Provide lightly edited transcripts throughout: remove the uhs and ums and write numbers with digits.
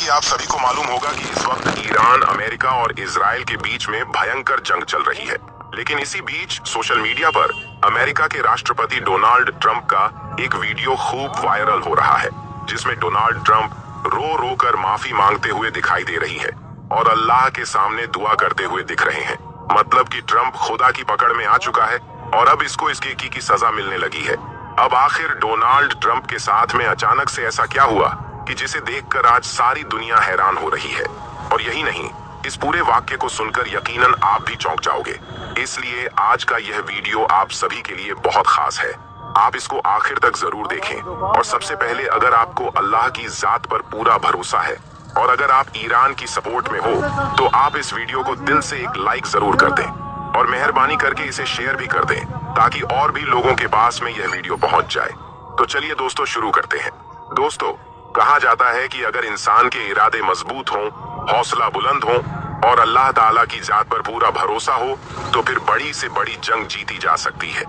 कि आप सभी को मालूम होगा कि इस वक्त ईरान, अमेरिका और इजराइल के बीच में भयंकर जंग चल रही है। लेकिन इसी बीच सोशल मीडिया पर अमेरिका के राष्ट्रपति डोनाल्ड ट्रंप का एक वीडियो खूब वायरल हो रहा है, जिसमें डोनाल्ड ट्रंप रो रो कर माफी मांगते हुए दिखाई दे रही है और अल्लाह के सामने दुआ करते हुए दिख रहे हैं। मतलब कि ट्रंप खुदा की पकड़ में आ चुका है और अब इसको इसके की सजा मिलने लगी है। अब आखिर डोनाल्ड ट्रंप के साथ में अचानक से ऐसा क्या हुआ कि जिसे देखकर आज सारी दुनिया हैरान हो रही है। और यही नहीं, इस पूरे वाक्य को सुनकर यकीनन आप भी चौंक जाओगे। इसलिए आज का यह वीडियो आप सभी के लिए बहुत खास है। आप इसको आखिर तक जरूर देखें। और सबसे पहले, अगर आपको अल्लाह की जात पर पूरा भरोसा है और अगर आप ईरान की सपोर्ट में हो तो आप इस वीडियो को दिल से एक लाइक जरूर कर दें और मेहरबानी करके इसे शेयर भी कर दें ताकि और भी लोगों के पास में यह वीडियो पहुंच जाए। तो चलिए दोस्तों, शुरू करते हैं। दोस्तों, कहा जाता है कि अगर इंसान के इरादे मजबूत हों, हौसला बुलंद हो और अल्लाह ताला की जात पर पूरा भरोसा हो तो फिर बड़ी से बड़ी जंग जीती जा सकती है।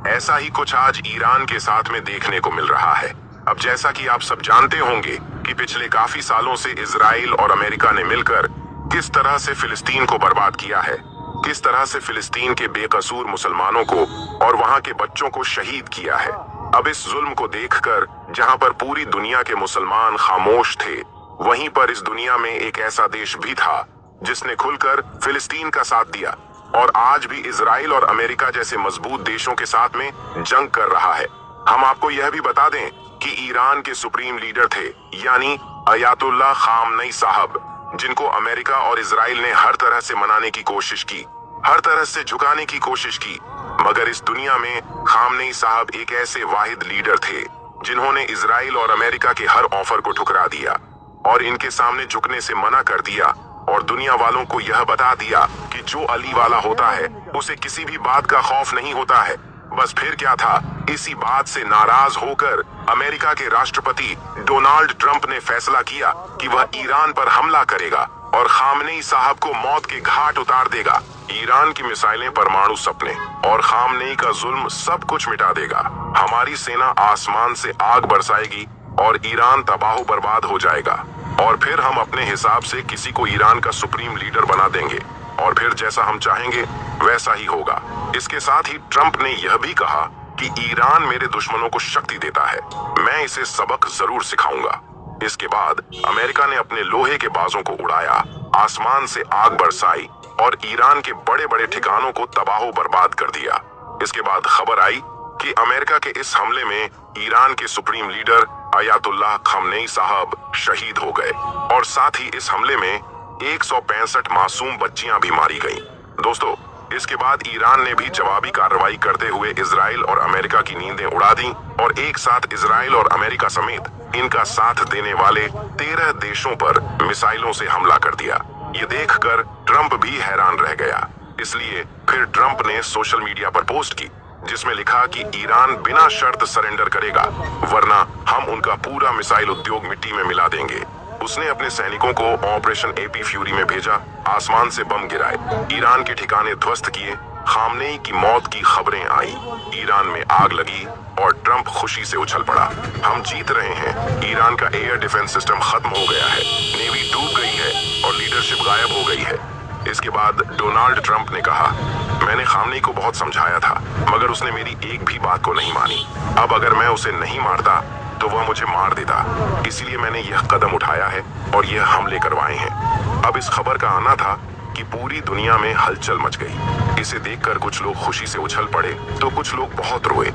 ऐसा ही कुछ आज ईरान के साथ में देखने को मिल रहा है। अब जैसा कि आप सब जानते होंगे कि पिछले काफी सालों से इजराइल और अमेरिका ने मिलकर किस तरह से फिलिस्तीन को बर्बाद किया है, किस तरह से फिलिस्तीन के बेकसूर मुसलमानों को और वहां के बच्चों को शहीद किया है। अब इस जुल्म को देखकर जहां पर पूरी दुनिया के मुसलमान खामोश थे, वहीं पर इस दुनिया में एक ऐसा देश भी था जिसने खुलकर फिलिस्तीन का साथ दिया और आज भी इजराइल और अमेरिका जैसे मजबूत देशों के साथ में जंग कर रहा है। हम आपको यह भी बता दें कि ईरान के सुप्रीम लीडर थे, यानी अयातुल्लाह खामनेई साहब, जिनको अमेरिका और इजराइल ने हर तरह से मनाने की कोशिश की, हर तरह से झुकाने की कोशिश की, मगर इस दुनिया में खामनेई साहब एक ऐसे वाहिद लीडर थे जिन्होंने इजराइल और अमेरिका के हर ऑफर को ठुकरा दिया और इनके सामने झुकने से मना कर दिया और दुनिया वालों को यह बता दिया कि जो अली वाला होता है उसे किसी भी बात का खौफ नहीं होता है। बस फिर क्या था, इसी बात से नाराज होकर अमेरिका के राष्ट्रपति डोनाल्ड ट्रंप ने फैसला किया कि वह ईरान पर हमला करेगा और खामनेई साहब को मौत के घाट उतार देगा। ईरान की मिसाइलें, परमाणु सपने और खामनेई का जुल्म सब कुछ मिटा देगा। हमारी सेना आसमान से आग बरसाएगी और ईरान तबाह बर्बाद हो जाएगा और फिर हम अपने हिसाब से किसी को ईरान का सुप्रीम लीडर बना देंगे और फिर जैसा हम चाहेंगे वैसा ही होगा। इसके साथ ही ट्रंप ने यह भी कहा कि ईरान मेरे दुश्मनों को शक्ति देता है, मैं इसे सबक जरूर सिखाऊंगा। इसके बाद अमेरिका ने अपने लोहे के बाजों को उड़ाया, आसमान से आग बरसाई और ईरान के बड़े बड़े ठिकानों को तबाह बर्बाद कर दिया। इसके बाद खबर आई कि अमेरिका के इस हमले में ईरान के सुप्रीम लीडर अयातुल्लाह खामनेई साहब शहीद हो गए और साथ ही इस हमले में 165 मासूम बच्चियां भी मारी गईं। दोस्तों, इसके बाद ईरान ने भी जवाबी कार्रवाई करते हुए इजराइल और अमेरिका की नींदें उड़ा दी और एक साथ इजराइल और अमेरिका समेत इनका साथ देने वाले 13 देशों पर मिसाइलों से हमला कर दिया। ये देखकर ट्रंप भी हैरान रह गया। इसलिए फिर ट्रंप ने सोशल मीडिया पर पोस्ट की जिसमें लिखा कि ईरान बिना शर्त सरेंडर करेगा, वरना हम उनका पूरा मिसाइल उद्योग मिट्टी में मिला देंगे। उसने अपने सैनिकों को ऑपरेशन एपी फ्यूरी में भेजा, आसमान से बम गिराए, ईरान के ठिकाने ध्वस्त किए, खामनेई की मौत की खबरें आई, ईरान में आग लगी और ट्रंप खुशी से उछल पड़ा। हम जीत रहे हैं, ईरान का एयर डिफेंस सिस्टम खत्म हो गया है, नेवी डूब गई है और लीडरशिप गायब हो गई है। इसके बाद डोनाल्ड ट्रंप ने कहा, मैंने खामनेई को बहुत समझाया था मगर उसने मेरी एक भी बात को नहीं मानी। अब अगर मैं उसे नहीं मारता तो वह मुझे मार देता, इसलिए मैंने यह कदम उठाया है और यह हमले करवाए हैं। अब इस खबर का आना था कि पूरी दुनिया में हलचल मच गई। इसे देखकर कुछ लोग खुशी से उछल पड़े तो कुछ लोग बहुत रोए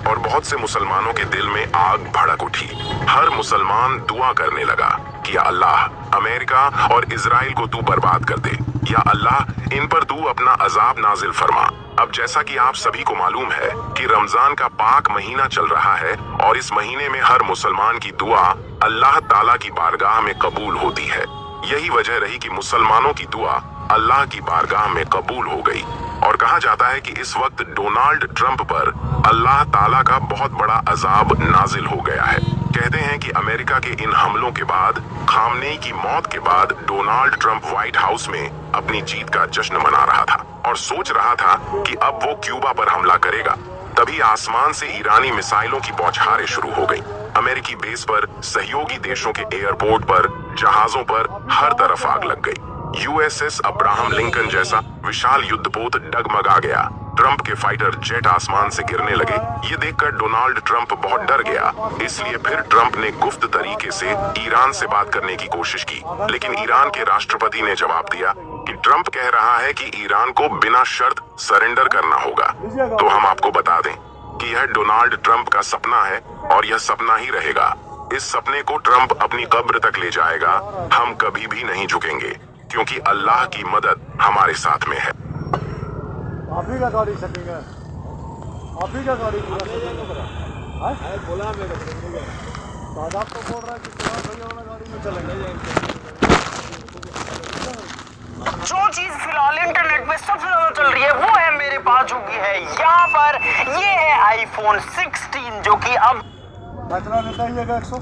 और बहुत से मुसलमानों के दिल में आग भड़क उठी। हर मुसलमान दुआ करने लगा कि या अल्लाह, अमेरिका और इजराइल को तू बर्बाद कर दे, या अल्लाह इन पर तू अपना अजाब नाजिल फरमा। अब जैसा कि आप सभी को मालूम है कि रमजान का पाक महीना चल रहा है और इस महीने में हर मुसलमान की दुआ अल्लाह ताला की बारगाह में कबूल होती है। यही वजह रही कि मुसलमानों की दुआ अल्लाह की बारगाह में कबूल हो गई और कहा जाता है कि इस वक्त डोनाल्ड ट्रंप पर अल्लाह ताला का बहुत बड़ा अजाब नाजिल हो गया है। कहते हैं कि अमेरिका के इन हमलों के बाद, खामनेई की मौत के बाद डोनाल्ड ट्रंप व्हाइट हाउस में अपनी जीत का जश्न मना रहा था और सोच रहा था कि अब वो क्यूबा पर हमला करेगा। तभी आसमान से ईरानी मिसाइलों की बौछारें शुरू हो गई। अमेरिकी बेस पर, सहयोगी देशों के एयरपोर्ट पर जहाजों पर हर तरफ आग लग गई। यूएसएस अब्राहम लिंकन जैसा विशाल युद्धपोत डगमगा गया। ट्रंप के फाइटर जेट आसमान से गिरने लगे। ये देखकर डोनाल्ड ट्रंप बहुत डर गया। इसलिए फिर ट्रंप ने गुप्त तरीके से ईरान से बात करने की कोशिश की, लेकिन ईरान के राष्ट्रपति ने जवाब दिया कि ट्रंप कह रहा है कि ईरान को बिना शर्त सरेंडर करना होगा। तो हम आपको बता दें कि यह डोनाल्ड ट्रंप का सपना है और यह सपना ही रहेगा। इस सपने को ट्रंप अपनी कब्र तक ले जाएगा। हम कभी भी नहीं झुकेंगे, क्योंकि अल्लाह की मदद हमारे साथ में है। आप ही का गाड़ी सेटिंग है, आप ही का गाड़ी पूरा बोला दादा तो बोल रहा है कि भैया वाला गाड़ी में चलेंगे। जो चीज फिलहाल इंटरनेट पे सबसे ज्यादा चल रही है वो है मेरे पास जो कि है यहाँ पर, ये है आईफोन 16 जो कि अब कितना देता है ये 100